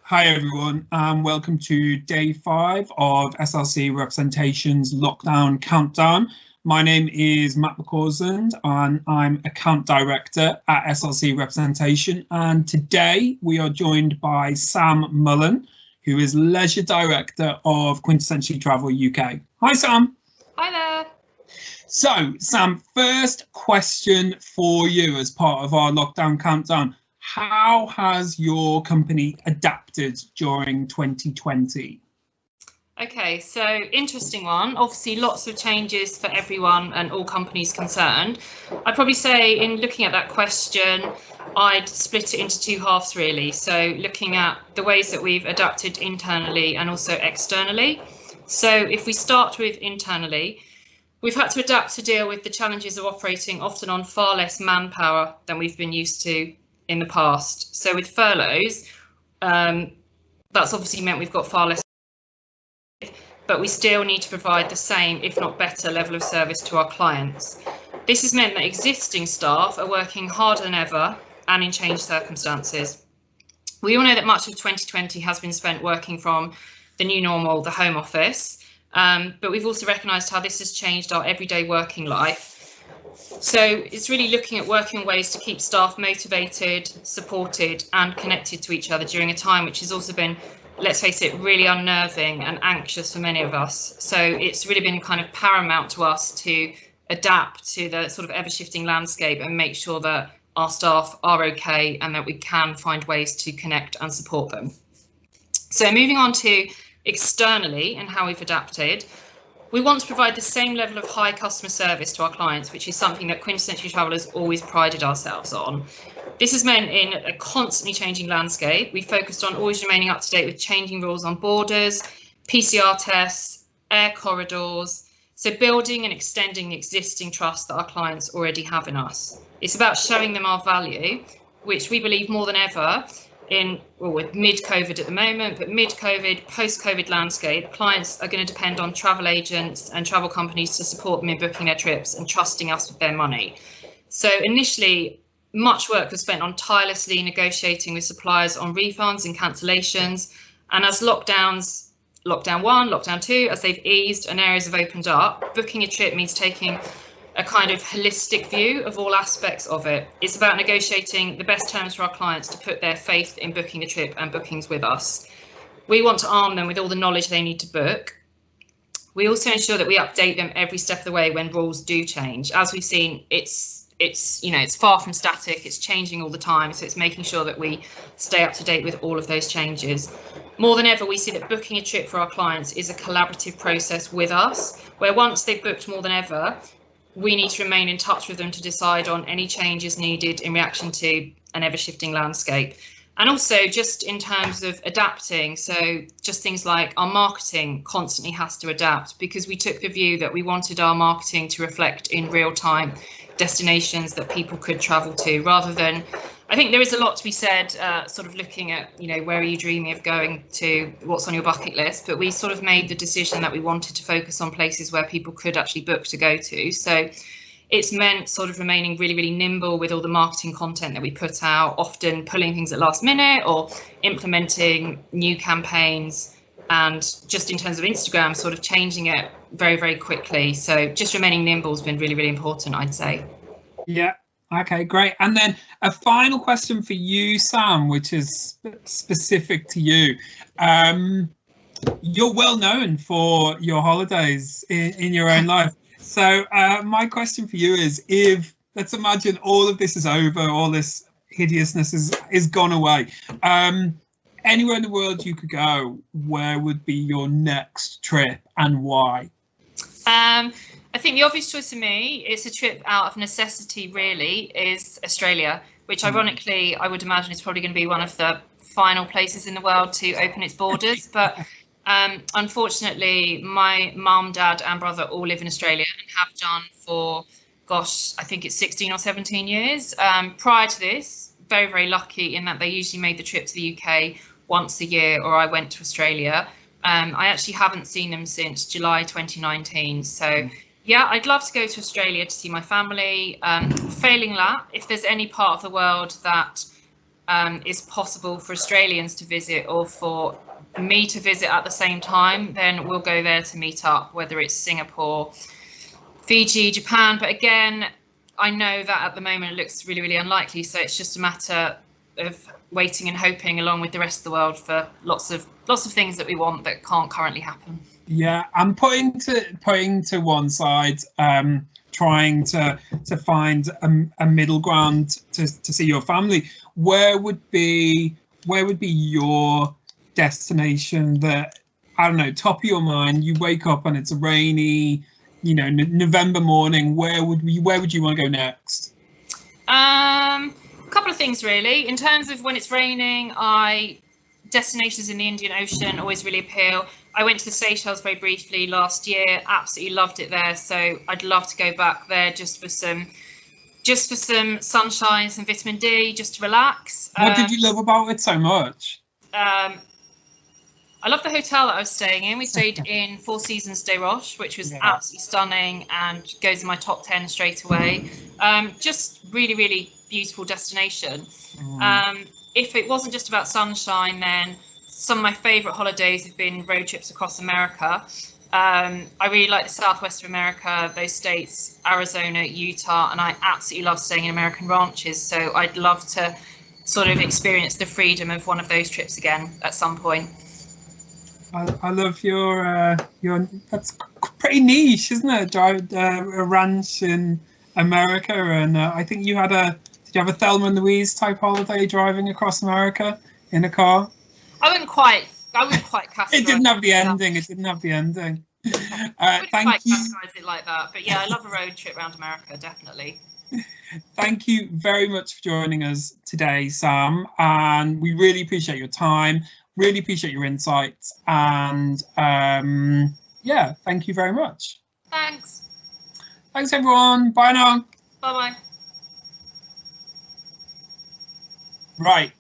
Hi everyone, and welcome to day 5 of SLC Representation's Lockdown Countdown. My name is Matt McCausland and I'm Account Director at SLC Representation, and today we are joined by Sam Mullen, who is Leisure Director of Quintessentially Travel UK. Hi Sam. Hi there. So Sam, first question for you as part of our Lockdown Countdown. How has your company adapted during 2020? Okay, so interesting one. Obviously, lots of changes for everyone and all companies concerned. I'd probably say in looking at that question, I'd split it into two halves really. So looking at the ways that we've adapted internally and also externally. So if we start with internally, we've had to adapt to deal with the challenges of operating often on far less manpower than we've been used to in the past. So with furloughs, that's obviously meant we've got far less, but we still need to provide the same, if not better, level of service to our clients. This has meant that existing staff are working harder than ever and in changed circumstances. We all know that much of 2020 has been spent working from the new normal, the home office, but we've also recognised how this has changed our everyday working life. So it's really looking at working ways to keep staff motivated, supported and connected to each other during a time which has also been, let's face it, really unnerving and anxious for many of us. So it's really been kind of paramount to us to adapt to the sort of ever-shifting landscape and make sure that our staff are okay and that we can find ways to connect and support them. So moving on to externally and how we've adapted. We want to provide the same level of high customer service to our clients, which is something that Quintessentially Travel has always prided ourselves on. This has meant in a constantly changing landscape, we focused on always remaining up to date with changing rules on borders, PCR tests, air corridors, so building and extending the existing trust that our clients already have in us. It's about showing them our value, which we believe more than ever with mid-COVID at the moment, but mid-COVID, post-COVID landscape, clients are going to depend on travel agents and travel companies to support them in booking their trips and trusting us with their money. So initially, much work was spent on tirelessly negotiating with suppliers on refunds and cancellations. And as lockdown 1, lockdown 2, as they've eased and areas have opened up, booking a trip means taking a kind of holistic view of all aspects of it. It's about negotiating the best terms for our clients to put their faith in booking the trip and bookings with us. We want to arm them with all the knowledge they need to book. We also ensure that we update them every step of the way when rules do change. As we've seen, it's far from static, it's changing all the time, so it's making sure that we stay up to date with all of those changes. More than ever, we see that booking a trip for our clients is a collaborative process with us, where once they've booked more than ever, we need to remain in touch with them to decide on any changes needed in reaction to an ever-shifting landscape. And also just in terms of adapting, so just things like our marketing constantly has to adapt, because we took the view that we wanted our marketing to reflect in real time destinations that people could travel to, rather than, I think there is a lot to be said sort of looking at, where are you dreaming of going to, what's on your bucket list, but we sort of made the decision that we wanted to focus on places where people could actually book to go to. So it's meant sort of remaining really, really nimble with all the marketing content that we put out, often pulling things at last minute or implementing new campaigns, and just in terms of Instagram, sort of changing it very, very quickly. So just remaining nimble has been really, really important, I'd say. Yeah. Okay, great. And then a final question for you, Sam, which is specific to you. You're well known for your holidays in your own life. So my question for you is, if, let's imagine all of this is over, all this hideousness is gone away. Anywhere in the world you could go, where would be your next trip and why? I think the obvious choice for me, it's a trip out of necessity really, is Australia, which ironically I would imagine is probably going to be one of the final places in the world to open its borders. But unfortunately, my mum, dad and brother all live in Australia and have done for, gosh, I think it's 16 or 17 years. Prior to this, very, very lucky in that they usually made the trip to the UK once a year, or I went to Australia. I actually haven't seen them since July 2019. So yeah, I'd love to go to Australia to see my family. Failing that, if there's any part of the world that is possible for Australians to visit or for me to visit at the same time, then we'll go there to meet up, whether it's Singapore, Fiji, Japan. But again, I know that at the moment it looks really, really unlikely. So it's just a matter of waiting and hoping along with the rest of the world for lots of things that we want that can't currently happen. Yeah, I'm putting to one side, trying to find a middle ground to see your family. Where would be your destination that, I don't know, top of your mind? You wake up and it's a rainy, you know, November morning. Where would you want to go next? A couple of things really. In terms of when it's raining, destinations in the Indian Ocean always really appeal. I went to the Seychelles very briefly last year, absolutely loved it there. So I'd love to go back there just for some sunshine, some vitamin D, just to relax. What did you love about it so much? I love the hotel that I was staying in. We stayed in Four Seasons Des Roches, which was absolutely stunning and goes in my top 10 straight away. Just really, really beautiful destination. If it wasn't just about sunshine, then some of my favourite holidays have been road trips across America. I really like the Southwest of America, those states, Arizona, Utah, and I absolutely love staying in American ranches. So I'd love to sort of experience the freedom of one of those trips again at some point. I love your that's pretty niche, isn't it? Drive a ranch in America, and I think you had did you have a Thelma and Louise type holiday driving across America in a car? I wouldn't quite categorize It didn't have the ending. It didn't have the ending. Thank you. Categorize it like that, but yeah, I love a road trip around America, definitely. Thank you very much for joining us today, Sam, and we really appreciate your time. Really appreciate your insights, and yeah, thank you very much. Thanks. Thanks everyone. Bye now. Bye bye. Right.